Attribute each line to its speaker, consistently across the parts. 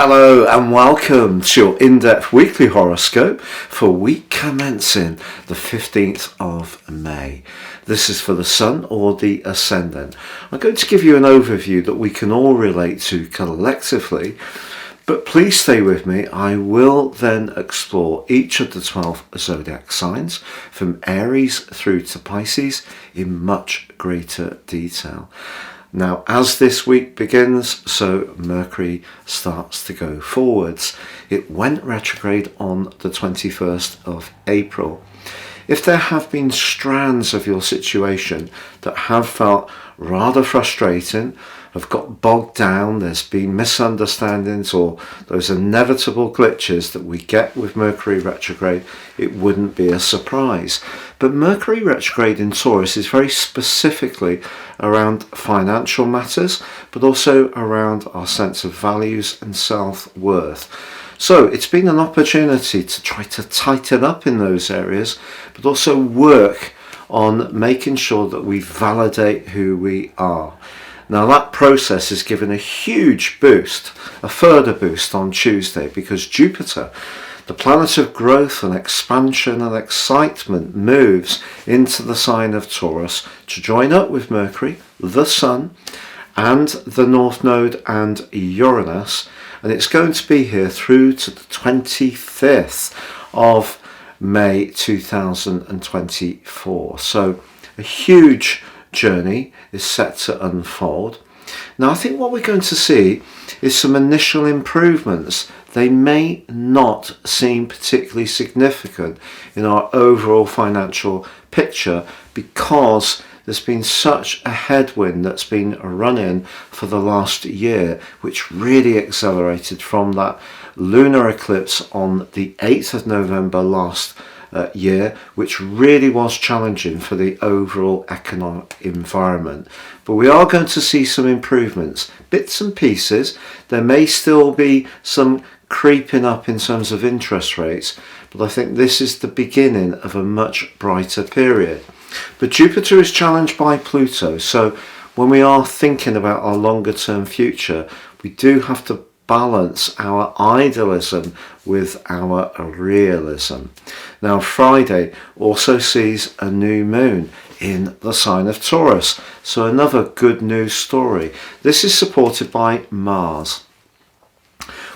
Speaker 1: Hello and welcome to your in-depth weekly horoscope for week commencing the 15th of May. This is for the Sun or the Ascendant. I'm going to give you an overview that we can all relate to collectively, but please stay with me. I will then explore each of the 12 zodiac signs from Aries through to Pisces in much greater detail. Now, as this week begins, so Mercury starts to go forwards. It went retrograde on the 21st of April. If there have been strands of your situation that have felt rather frustrating, have got bogged down, there's been misunderstandings or those inevitable glitches that we get with Mercury retrograde, it wouldn't be a surprise. But Mercury retrograde in Taurus is very specifically around financial matters, but also around our sense of values and self-worth. So it's been an opportunity to try to tighten up in those areas, but also work on making sure that we validate who we are. Now that process is given a huge boost, a further boost on Tuesday, because Jupiter, the planet of growth and expansion and excitement, moves into the sign of Taurus to join up with Mercury, the Sun, and the North Node and Uranus. And it's going to be here through to the 25th of May 2024. So a huge journey is set to unfold. Now I think what we're going to see is some initial improvements. They may not seem particularly significant in our overall financial picture because there's been such a headwind that's been running for the last year, which really accelerated from that lunar eclipse on the 8th of November last year, which really was challenging for the overall economic environment. But we are going to see some improvements, bits and pieces. There may still be some creeping up in terms of interest rates, but I think this is the beginning of a much brighter period. But Jupiter is challenged by Pluto, so when we are thinking about our longer term future, we do have to balance our idealism with our realism. Now Friday also sees a new moon in the sign of Taurus, so another good news story. This is supported by Mars.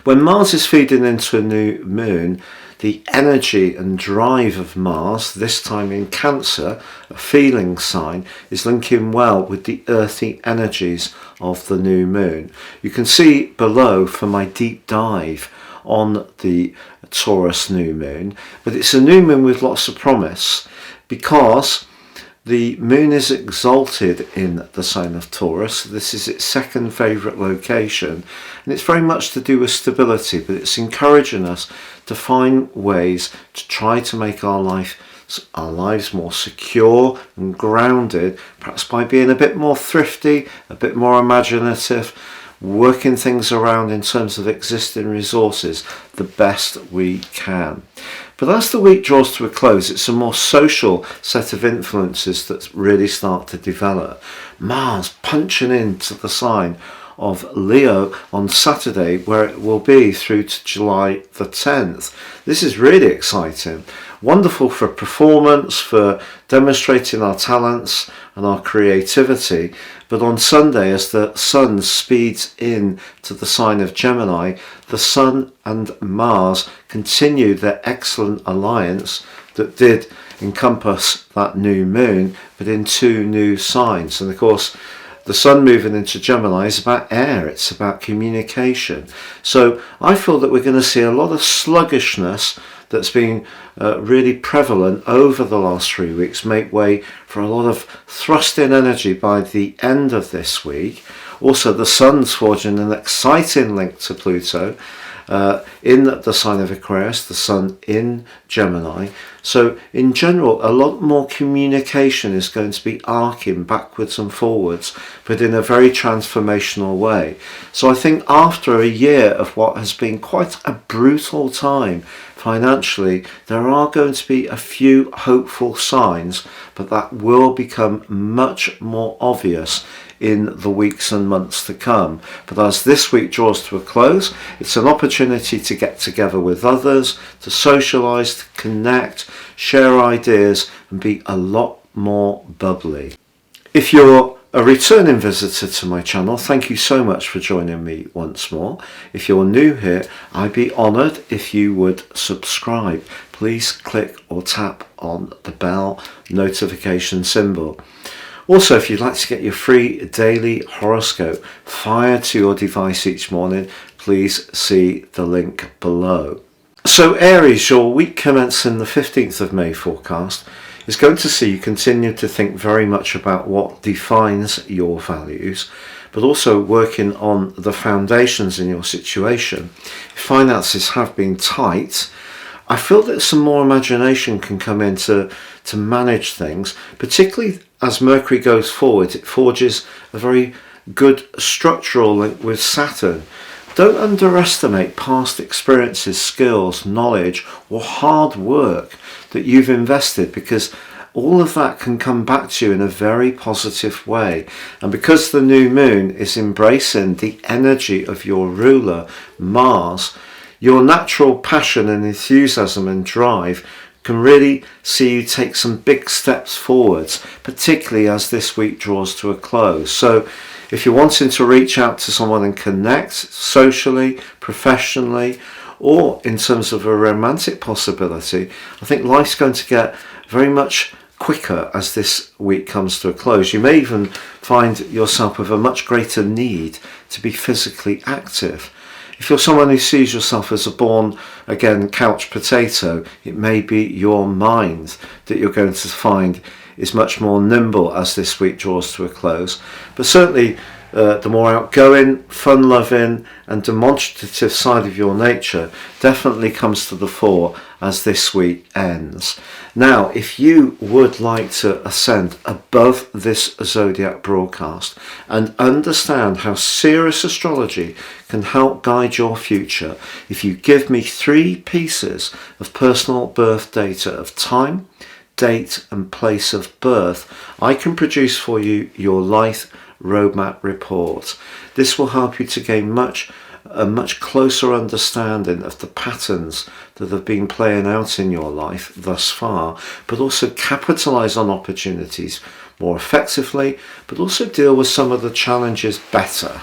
Speaker 1: When Mars is feeding into a new moon, the energy and drive of Mars, this time in Cancer, a feeling sign, is linking well with the earthy energies of the new moon. You can see below for my deep dive on the Taurus new moon, but it's a new moon with lots of promise because the moon is exalted in the sign of Taurus. This is its second favourite location, and it's very much to do with stability, but it's encouraging us to find ways to try to make our lives more secure and grounded, perhaps by being a bit more thrifty, a bit more imaginative, working things around in terms of existing resources the best we can. But as the week draws to a close, it's a more social set of influences that really start to develop. Mars punching into the sign of Leo on Saturday, where it will be through to July the 10th. This is really exciting. Wonderful for performance, for demonstrating our talents and our creativity. But on Sunday, as the Sun speeds in to the sign of Gemini, the Sun and Mars continue their excellent alliance that did encompass that new moon, but in two new signs. And of course, the Sun moving into Gemini is about air, it's about communication. So I feel that we're going to see a lot of sluggishness that's been really prevalent over the last 3 weeks make way for a lot of thrust-in energy by the end of this week. Also, the Sun's forging an exciting link to Pluto in the sign of Aquarius, the Sun in Gemini. So in general, a lot more communication is going to be arcing backwards and forwards, but in a very transformational way. So I think after a year of what has been quite a brutal time financially, there are going to be a few hopeful signs, but that will become much more obvious in the weeks and months to come. But as this week draws to a close, it's an opportunity to get together with others, to socialise, to connect, share ideas and be a lot more bubbly. If you're a returning visitor to my channel, thank you so much for joining me once more. If you're new here, I'd be honoured if you would subscribe. Please click or tap on the bell notification symbol. Also, if you'd like to get your free daily horoscope fired to your device each morning, please see the link below. So Aries, your week commencing the 15th of May forecast is going to see you continue to think very much about what defines your values, but also working on the foundations in your situation. If finances have been tight, I feel that some more imagination can come in to manage things, particularly as Mercury goes forward. It forges a very good structural link with Saturn. Don't underestimate past experiences, skills, knowledge, or hard work that you've invested, because all of that can come back to you in a very positive way. And because the new moon is embracing the energy of your ruler, Mars, your natural passion and enthusiasm and drive can really see you take some big steps forwards, particularly as this week draws to a close. So if you're wanting to reach out to someone and connect socially, professionally, or in terms of a romantic possibility, I think life's going to get very much quicker as this week comes to a close. You may even find yourself with a much greater need to be physically active. If you're someone who sees yourself as a born, again, couch potato, it may be your mind that you're going to find is much more nimble as this week draws to a close. But certainly the more outgoing, fun-loving and demonstrative side of your nature definitely comes to the fore as this week ends. Now, if you would like to ascend above this zodiac broadcast and understand how serious astrology can help guide your future, if you give me 3 pieces of personal birth data of time, date and place of birth, I can produce for you your life roadmap report. This will help you to gain a much closer understanding of the patterns that have been playing out in your life thus far, but also capitalize on opportunities more effectively, but also deal with some of the challenges better.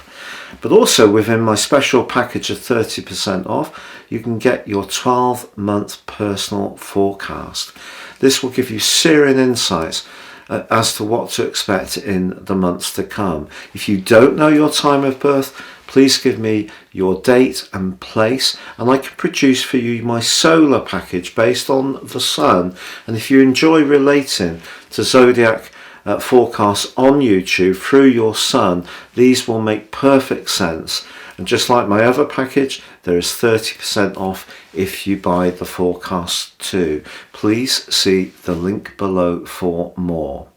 Speaker 1: But also within my special package of 30% off, you can get your 12-month personal forecast. This will give you searing insights as to what to expect in the months to come. If you don't know your time of birth, please give me your date and place, and I can produce for you my solar package based on the sun. And if you enjoy relating to zodiac forecasts on YouTube through your sun, these will make perfect sense. And just like my other package, there is 30% off if you buy the forecast too. Please see the link below for more.